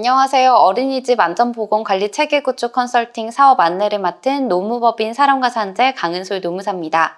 안녕하세요. 어린이집 안전보건관리 체계구축 컨설팅 사업 안내를 맡은 노무법인 사람과 산재 강은솔 노무사입니다.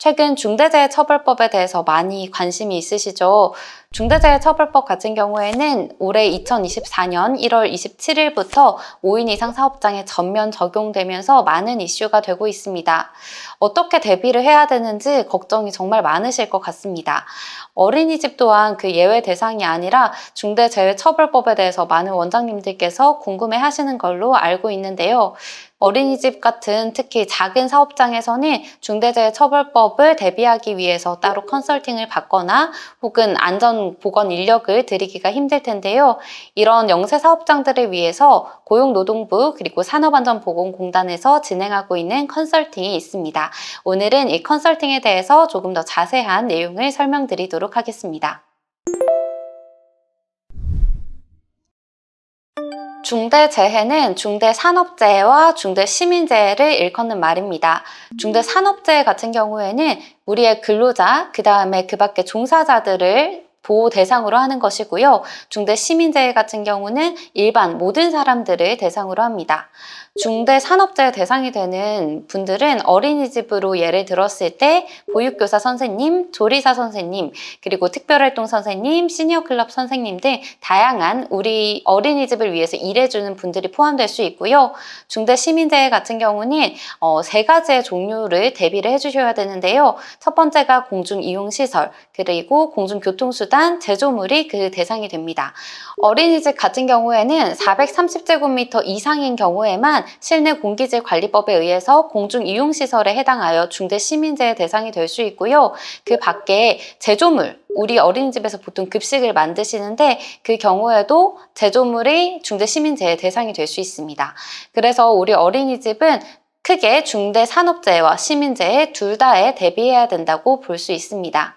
최근 중대재해처벌법에 대해서 많이 관심이 있으시죠? 중대재해처벌법 같은 경우에는 올해 2024년 1월 27일부터 5인 이상 사업장에 전면 적용되면서 많은 이슈가 되고 있습니다. 어떻게 대비를 해야 되는지 걱정이 정말 많으실 것 같습니다. 어린이집 또한 그 예외 대상이 아니라 중대재해처벌법에 대해서 많은 원장님들께서 궁금해 하시는 걸로 알고 있는데요. 어린이집 같은 특히 작은 사업장에서는 중대재해처벌법을 대비하기 위해서 따로 컨설팅을 받거나 혹은 안전보건 인력을 들이기가 힘들 텐데요. 이런 영세 사업장들을 위해서 고용노동부 그리고 산업안전보건공단에서 진행하고 있는 컨설팅이 있습니다. 오늘은 이 컨설팅에 대해서 조금 더 자세한 내용을 설명드리도록 하겠습니다. 중대재해는 중대산업재해와 중대시민재해를 일컫는 말입니다. 중대산업재해 같은 경우에는 우리의 근로자, 그 다음에 그 밖에 종사자들을 보호 대상으로 하는 것이고요. 중대시민재해 같은 경우는 일반 모든 사람들을 대상으로 합니다. 중대산업재해 대상이 되는 분들은 어린이집으로 예를 들었을 때 보육교사 선생님, 조리사 선생님, 그리고 특별활동 선생님, 시니어클럽 선생님 등 다양한 우리 어린이집을 위해서 일해주는 분들이 포함될 수 있고요. 중대시민재해 같은 경우는 세 가지의 종류를 대비를 해주셔야 되는데요. 첫 번째가 공중이용시설, 그리고 공중교통수단, 제조물이 그 대상이 됩니다. 어린이집 같은 경우에는 430제곱미터 이상인 경우에만 실내 공기질 관리법에 의해서 공중이용시설에 해당하여 중대시민재해 대상이 될 수 있고요. 그 밖에 제조물, 우리 어린이집에서 보통 급식을 만드시는데 그 경우에도 제조물이 중대시민재해 대상이 될 수 있습니다. 그래서 우리 어린이집은 크게 중대산업재해와 시민재해 둘 다에 대비해야 된다고 볼 수 있습니다.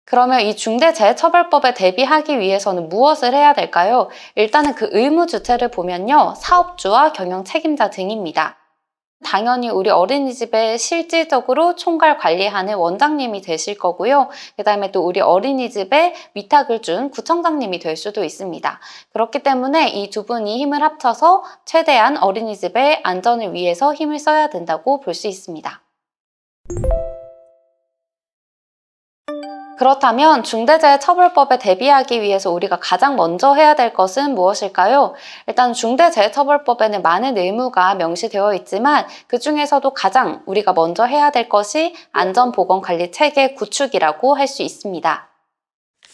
그러면 이 중대재해처벌법에 대비하기 위해서는 무엇을 해야 될까요? 일단은 그 의무 주체를 보면요. 사업주와 경영 책임자 등입니다. 당연히 우리 어린이집에 실질적으로 총괄 관리하는 원장님이 되실 거고요. 그 다음에 또 우리 어린이집에 위탁을 준 구청장님이 될 수도 있습니다. 그렇기 때문에 이 두 분이 힘을 합쳐서 최대한 어린이집의 안전을 위해서 힘을 써야 된다고 볼 수 있습니다. 그렇다면 중대재해처벌법에 대비하기 위해서 우리가 가장 먼저 해야 될 것은 무엇일까요? 일단 중대재해처벌법에는 많은 의무가 명시되어 있지만 그 중에서도 가장 우리가 먼저 해야 될 것이 안전보건관리체계 구축이라고 할 수 있습니다.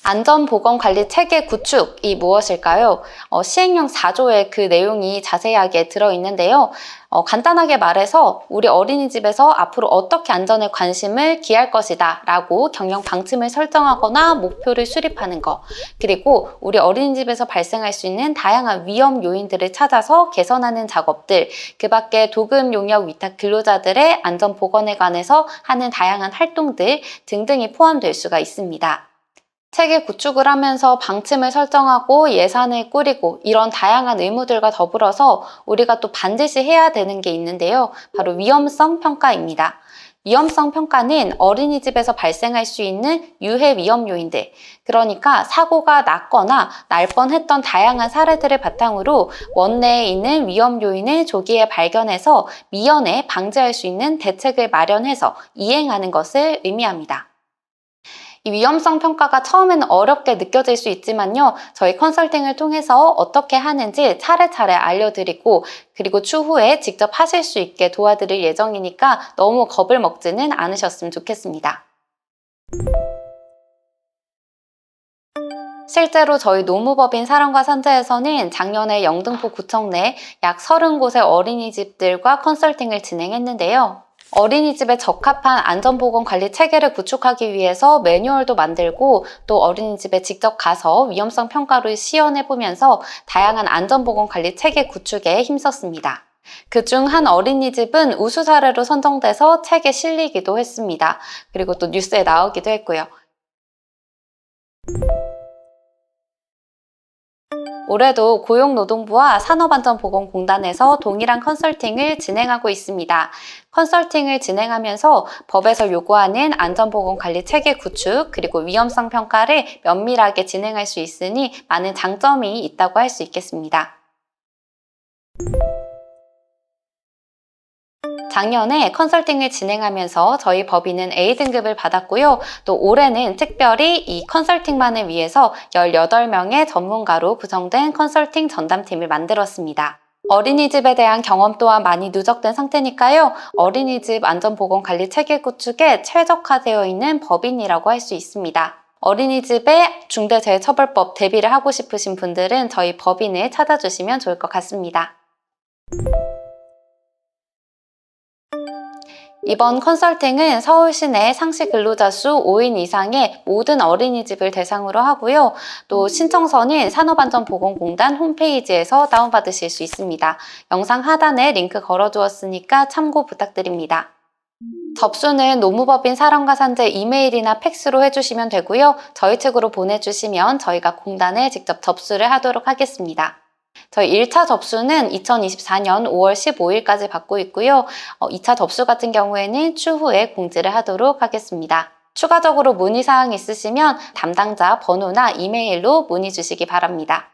안전보건관리체계 구축이 무엇일까요? 시행령 4조에 그 내용이 자세하게 들어있는데요. 간단하게 말해서 우리 어린이집에서 앞으로 어떻게 안전에 관심을 기할 것이다 라고 경영 방침을 설정하거나 목표를 수립하는 것, 그리고 우리 어린이집에서 발생할 수 있는 다양한 위험 요인들을 찾아서 개선하는 작업들, 그 밖에 도급 용역 위탁 근로자들의 안전보건에 관해서 하는 다양한 활동들 등등이 포함될 수가 있습니다. 체계 구축을 하면서 방침을 설정하고 예산을 꾸리고 이런 다양한 의무들과 더불어서 우리가 또 반드시 해야 되는 게 있는데요. 바로 위험성 평가입니다. 위험성 평가는 어린이집에서 발생할 수 있는 유해 위험 요인들, 그러니까 사고가 났거나 날 뻔했던 다양한 사례들을 바탕으로 원내에 있는 위험 요인을 조기에 발견해서 미연에 방지할 수 있는 대책을 마련해서 이행하는 것을 의미합니다. 이 위험성 평가가 처음에는 어렵게 느껴질 수 있지만요. 저희 컨설팅을 통해서 어떻게 하는지 차례차례 알려드리고 그리고 추후에 직접 하실 수 있게 도와드릴 예정이니까 너무 겁을 먹지는 않으셨으면 좋겠습니다. 실제로 저희 노무법인 사람과 산재에서는 작년에 영등포 구청 내 약 30곳의 어린이집들과 컨설팅을 진행했는데요. 어린이집에 적합한 안전보건관리 체계를 구축하기 위해서 매뉴얼도 만들고 또 어린이집에 직접 가서 위험성 평가를 시연해보면서 다양한 안전보건관리 체계 구축에 힘썼습니다. 그중 한 어린이집은 우수 사례로 선정돼서 책에 실리기도 했습니다. 그리고 또 뉴스에 나오기도 했고요. 올해도 고용노동부와 산업안전보건공단에서 동일한 컨설팅을 진행하고 있습니다. 컨설팅을 진행하면서 법에서 요구하는 안전보건관리 체계 구축 그리고 위험성 평가를 면밀하게 진행할 수 있으니 많은 장점이 있다고 할 수 있겠습니다. 작년에 컨설팅을 진행하면서 저희 법인은 A등급을 받았고요. 또 올해는 특별히 이 컨설팅만을 위해서 18명의 전문가로 구성된 컨설팅 전담팀을 만들었습니다. 어린이집에 대한 경험 또한 많이 누적된 상태니까요. 어린이집 안전보건관리 체계 구축에 최적화되어 있는 법인이라고 할 수 있습니다. 어린이집에 중대재해처벌법 대비를 하고 싶으신 분들은 저희 법인을 찾아주시면 좋을 것 같습니다. 이번 컨설팅은 서울시 내 상시 근로자 수 5인 이상의 모든 어린이집을 대상으로 하고요. 또 신청서는 산업안전보건공단 홈페이지에서 다운받으실 수 있습니다. 영상 하단에 링크 걸어두었으니까 참고 부탁드립니다. 접수는 노무법인 사령과 산재 이메일이나 팩스로 해주시면 되고요. 저희 측으로 보내주시면 저희가 공단에 직접 접수를 하도록 하겠습니다. 저희 1차 접수는 2024년 5월 15일까지 받고 있고요. 2차 접수 같은 경우에는 추후에 공지를 하도록 하겠습니다. 추가적으로 문의사항 있으시면 담당자 번호나 이메일로 문의 주시기 바랍니다.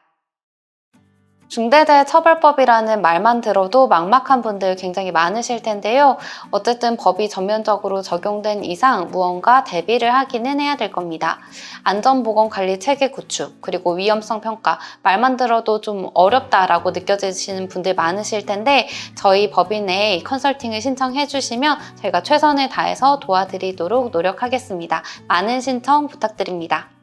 중대재해처벌법이라는 말만 들어도 막막한 분들 굉장히 많으실 텐데요. 어쨌든 법이 전면적으로 적용된 이상 무언가 대비를 하기는 해야 될 겁니다. 안전보건관리 체계 구축, 그리고 위험성 평가, 말만 들어도 좀 어렵다라고 느껴지시는 분들 많으실 텐데 저희 법인에 컨설팅을 신청해 주시면 저희가 최선을 다해서 도와드리도록 노력하겠습니다. 많은 신청 부탁드립니다.